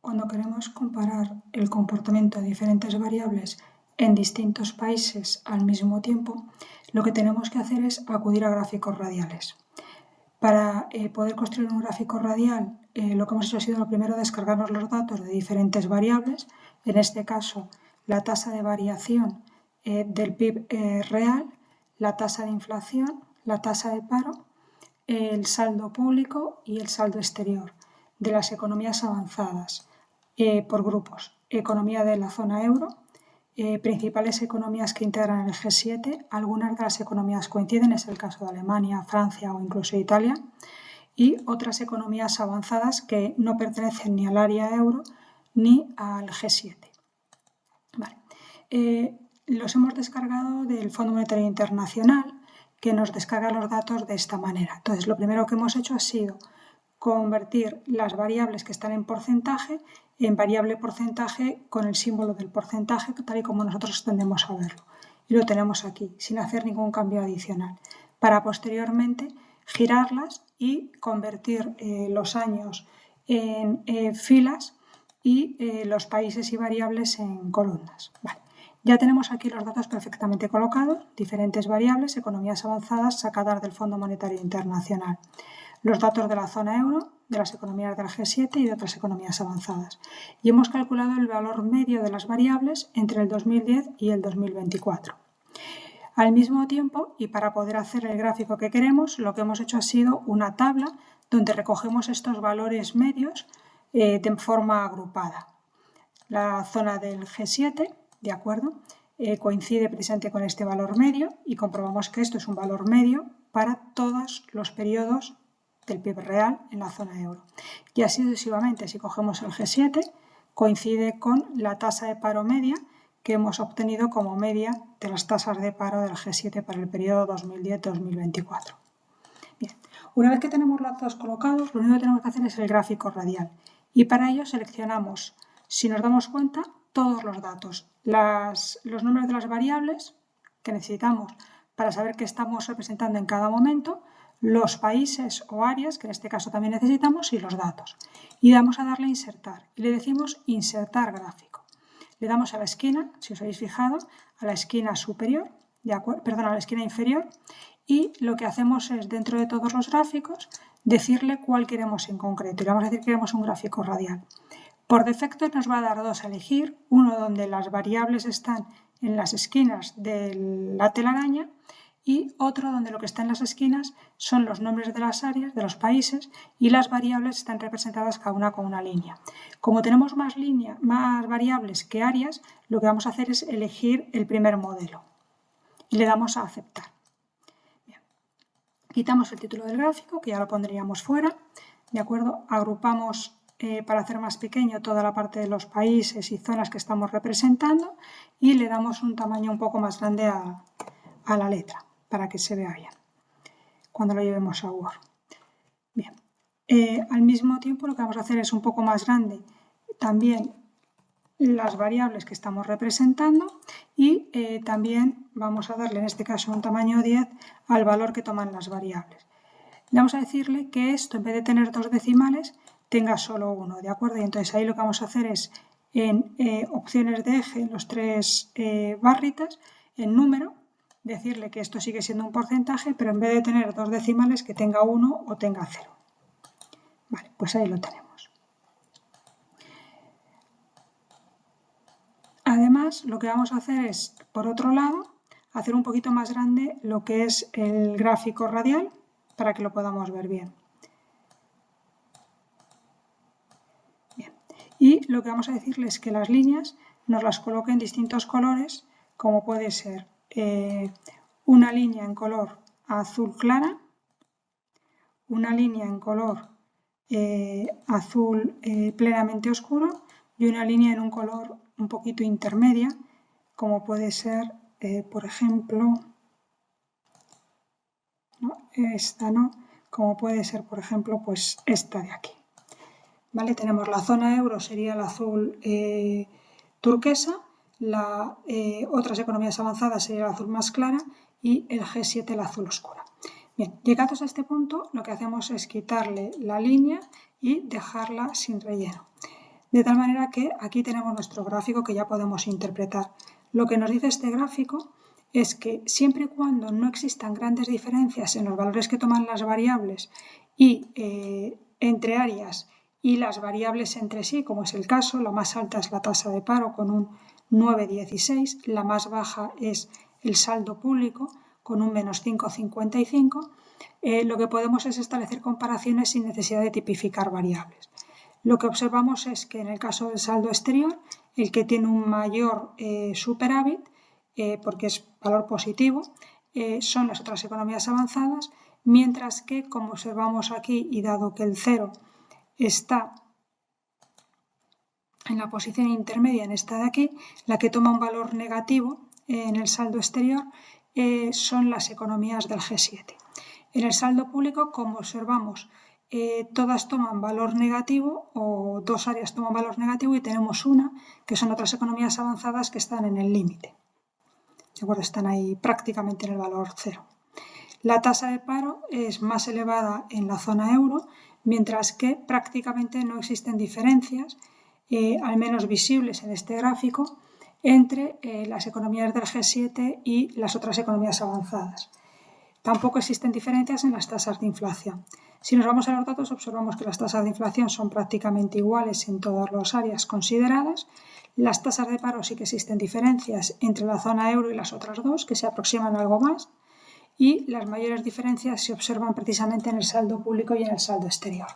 Cuando queremos comparar el comportamiento de diferentes variables en distintos países al mismo tiempo, lo que tenemos que hacer es acudir a gráficos radiales. Para poder construir un gráfico radial, lo que hemos hecho ha sido lo primero descargarnos los datos de diferentes variables, en este caso la tasa de variación del PIB real, la tasa de inflación, la tasa de paro, el saldo público y el saldo exterior de las economías avanzadas por grupos. Economía de la zona euro, principales economías que integran el G7, algunas de las economías coinciden, es el caso de Alemania, Francia o incluso Italia, y otras economías avanzadas que no pertenecen ni al área euro ni al G7. Vale. Los hemos descargado del Fondo Monetario Internacional, que nos descarga los datos de esta manera. Entonces, lo primero que hemos hecho ha sido convertir las variables que están en porcentaje en variable porcentaje con el símbolo del porcentaje, tal y como nosotros tendemos a verlo. Y lo tenemos aquí, sin hacer ningún cambio adicional, para posteriormente girarlas y convertir los años en filas y los países y variables en columnas. Vale. Ya tenemos aquí los datos perfectamente colocados, diferentes variables, economías avanzadas sacadas del Fondo Monetario Internacional. Los datos de la zona euro, de las economías del G7 y de otras economías avanzadas. Y hemos calculado el valor medio de las variables entre el 2010 y el 2024. Al mismo tiempo, y para poder hacer el gráfico que queremos, lo que hemos hecho ha sido una tabla donde recogemos estos valores medios de forma agrupada. La zona del G7, ¿de acuerdo?, coincide precisamente con este valor medio y comprobamos que esto es un valor medio para todos los periodos del PIB real en la zona euro. Y así sucesivamente, si cogemos el G7, coincide con la tasa de paro media que hemos obtenido como media de las tasas de paro del G7 para el periodo 2010-2024. Bien, una vez que tenemos los datos colocados, lo único que tenemos que hacer es el gráfico radial. Y para ello seleccionamos, si nos damos cuenta, todos los datos, los nombres de las variables que necesitamos para saber qué estamos representando en cada momento, los países o áreas, que en este caso también necesitamos, y los datos. Y vamos a darle a insertar. Y le decimos insertar gráfico. Le damos a la esquina, si os habéis fijado, a la esquina superior, a la esquina inferior, y lo que hacemos es, dentro de todos los gráficos, decirle cuál queremos en concreto. Y le vamos a decir que queremos un gráfico radial. Por defecto nos va a dar dos a elegir, uno donde las variables están en las esquinas de la telaraña y otro donde lo que está en las esquinas son los nombres de las áreas, de los países, y las variables están representadas cada una con una línea. Como tenemos más variables que áreas, lo que vamos a hacer es elegir el primer modelo y le damos a aceptar. Bien. Quitamos el título del gráfico, que ya lo pondríamos fuera, ¿de acuerdo? Agrupamos para hacer más pequeño toda la parte de los países y zonas que estamos representando y le damos un tamaño un poco más grande a la letra para que se vea bien cuando lo llevemos a Word. Bien, al mismo tiempo lo que vamos a hacer es un poco más grande también las variables que estamos representando y también vamos a darle en este caso un tamaño 10 al valor que toman las variables. Le vamos a decirle que esto, en vez de tener dos decimales, tenga solo uno, ¿de acuerdo? Y entonces ahí lo que vamos a hacer es en opciones de eje, en los tres barritas, en número, decirle que esto sigue siendo un porcentaje, pero en vez de tener dos decimales, que tenga 1 o tenga 0. Vale, pues ahí lo tenemos. Además, lo que vamos a hacer es, por otro lado, hacer un poquito más grande lo que es el gráfico radial para que lo podamos ver bien. Y lo que vamos a decirle es que las líneas nos las coloque en distintos colores, como puede ser una línea en color azul clara, una línea en color azul plenamente oscuro y una línea en un color un poquito intermedia, como puede ser, por ejemplo, esta no, como puede ser, por ejemplo, pues esta de aquí. ¿Vale? Tenemos la zona euro, sería el azul turquesa, otras economías avanzadas sería el azul más clara y el G7 el azul oscura. Bien, llegados a este punto, lo que hacemos es quitarle la línea y dejarla sin relleno. De tal manera que aquí tenemos nuestro gráfico que ya podemos interpretar. Lo que nos dice este gráfico es que siempre y cuando no existan grandes diferencias en los valores que toman las variables y entre áreas y las variables entre sí, como es el caso, la más alta es la tasa de paro con un 9,16, la más baja es el saldo público con un menos 5,55, lo que podemos es establecer comparaciones sin necesidad de tipificar variables. Lo que observamos es que en el caso del saldo exterior, el que tiene un mayor superávit, porque es valor positivo, son las otras economías avanzadas, mientras que, como observamos aquí, y dado que el cero está en la posición intermedia, en esta de aquí, la que toma un valor negativo en el saldo exterior son las economías del G7. En el saldo público, como observamos, todas toman valor negativo o dos áreas toman valor negativo y tenemos una que son otras economías avanzadas que están en el límite. ¿De acuerdo? Están ahí prácticamente en el valor cero. La tasa de paro es más elevada en la zona euro, mientras que prácticamente no existen diferencias, al menos visibles en este gráfico, entre las economías del G7 y las otras economías avanzadas. Tampoco existen diferencias en las tasas de inflación. Si nos vamos a los datos, observamos que las tasas de inflación son prácticamente iguales en todas las áreas consideradas. Las tasas de paro sí que existen diferencias entre la zona euro y las otras dos, que se aproximan algo más, y las mayores diferencias se observan precisamente en el saldo público y en el saldo exterior.